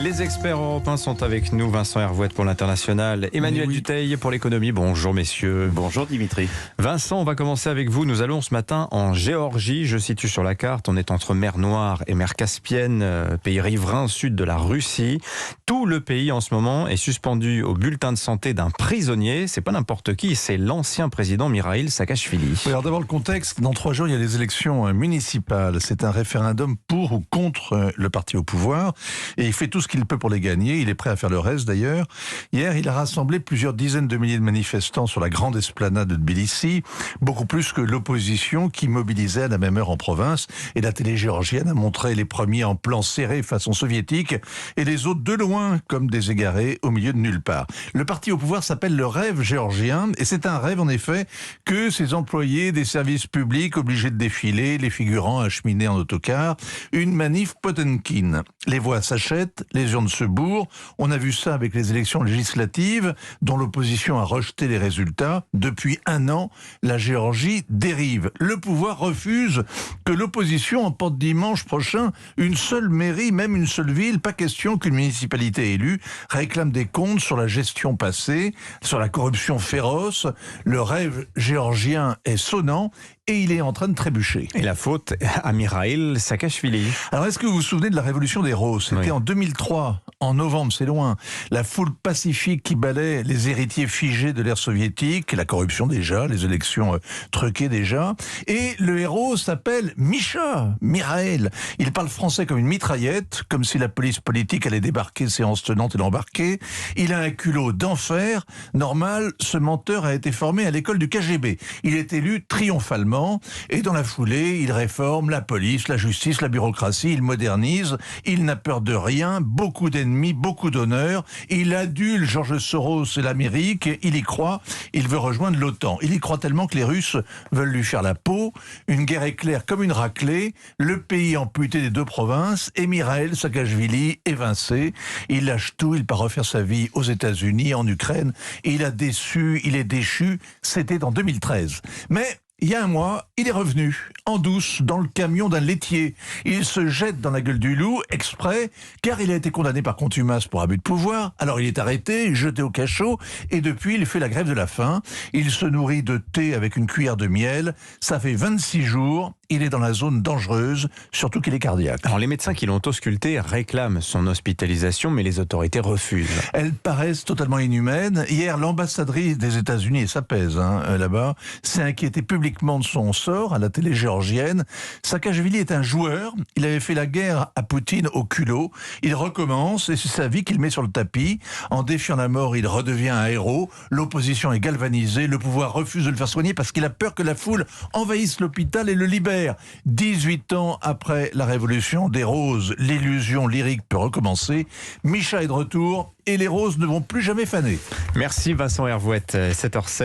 Les experts européens sont avec nous. Vincent Hervouette pour l'international, Emmanuel Dutheil pour l'économie. Bonjour messieurs. Bonjour Dimitri. Vincent, on va commencer avec vous. Nous allons ce matin en Géorgie. Je situe sur la carte. On est entre mer Noire et mer Caspienne, pays riverain sud de la Russie. Tout le pays en ce moment est suspendu au bulletin de santé d'un prisonnier. C'est pas n'importe qui, c'est l'ancien président Mikhaïl Saakachvili. Oui, alors d'abord le contexte. Dans 3 jours, il y a les élections municipales. C'est un référendum pour ou contre le parti au pouvoir. Et il fait tout ce qu'il peut pour les gagner. Il est prêt à faire le reste d'ailleurs. Hier, il a rassemblé plusieurs dizaines de milliers de manifestants sur la grande esplanade de Tbilissi. Beaucoup plus que l'opposition qui mobilisait à la même heure en province. Et la télé géorgienne a montré les premiers en plan serré façon soviétique et les autres de loin comme des égarés au milieu de nulle part. Le parti au pouvoir s'appelle le Rêve géorgien. Et c'est un rêve en effet que ces employés des services publics obligés de défiler, les figurants acheminés en autocar, une manif Potemkin. Les voix s'achètent, les urnes se bourrent. On a vu ça avec les élections législatives dont l'opposition a rejeté les résultats. Depuis 1 an, la Géorgie dérive. Le pouvoir refuse que l'opposition emporte dimanche prochain une seule mairie, même une seule ville. Pas question qu'une municipalité élue réclame des comptes sur la gestion passée, sur la corruption féroce. Le rêve géorgien est sonnant et il est en train de trébucher. Et la faute à Mikhaïl Saakachvili. Alors, est-ce que vous vous souvenez de la révolution des roses? C'était en 2003, en novembre, c'est loin. La foule pacifique qui balaie les héritiers figés de l'ère soviétique, la corruption déjà, les élections truquées déjà. Et le héros s'appelle Misha, Mikhaïl. Il parle français comme une mitraillette, comme si la police politique allait débarquer séance tenante et l'embarquer. Il a un culot d'enfer. Normal, ce menteur a été formé à l'école du KGB. Il est élu triomphalement. Et dans la foulée, il réforme la police, la justice, la bureaucratie, il modernise, il n'a peur de rien, beaucoup d'ennemis, beaucoup d'honneur, il adule Georges Soros et l'Amérique, il y croit, il veut rejoindre l'OTAN. Il y croit tellement que les Russes veulent lui faire la peau, une guerre éclair comme une raclée, le pays amputé des 2 provinces, et Mikhaïl Saakachvili évincé. Il lâche tout, il part refaire sa vie aux États-Unis, en Ukraine, et il est déchu, c'était en 2013. Mais il y a 1 mois, il est revenu, en douce, dans le camion d'un laitier. Il se jette dans la gueule du loup, exprès, car il a été condamné par contumace pour abus de pouvoir. Alors il est arrêté, jeté au cachot, et depuis il fait la grève de la faim. Il se nourrit de thé avec une cuillère de miel. Ça fait 26 jours, il est dans la zone dangereuse, surtout qu'il est cardiaque. Alors les médecins qui l'ont ausculté réclament son hospitalisation, mais les autorités refusent. Elles paraissent totalement inhumaines. Hier, l'ambassadrice des États-Unis, et ça pèse là-bas, s'est inquiétée publiquement de son sort à la télé géorgienne. Saakachvili est un joueur. Il avait fait la guerre à Poutine au culot. Il recommence et c'est sa vie qu'il met sur le tapis. En défiant la mort, il redevient un héros. L'opposition est galvanisée. Le pouvoir refuse de le faire soigner parce qu'il a peur que la foule envahisse l'hôpital et le libère. 18 ans après la révolution des roses, l'illusion lyrique peut recommencer. Misha est de retour et les roses ne vont plus jamais faner. Merci Vincent Hervouette, 7h07.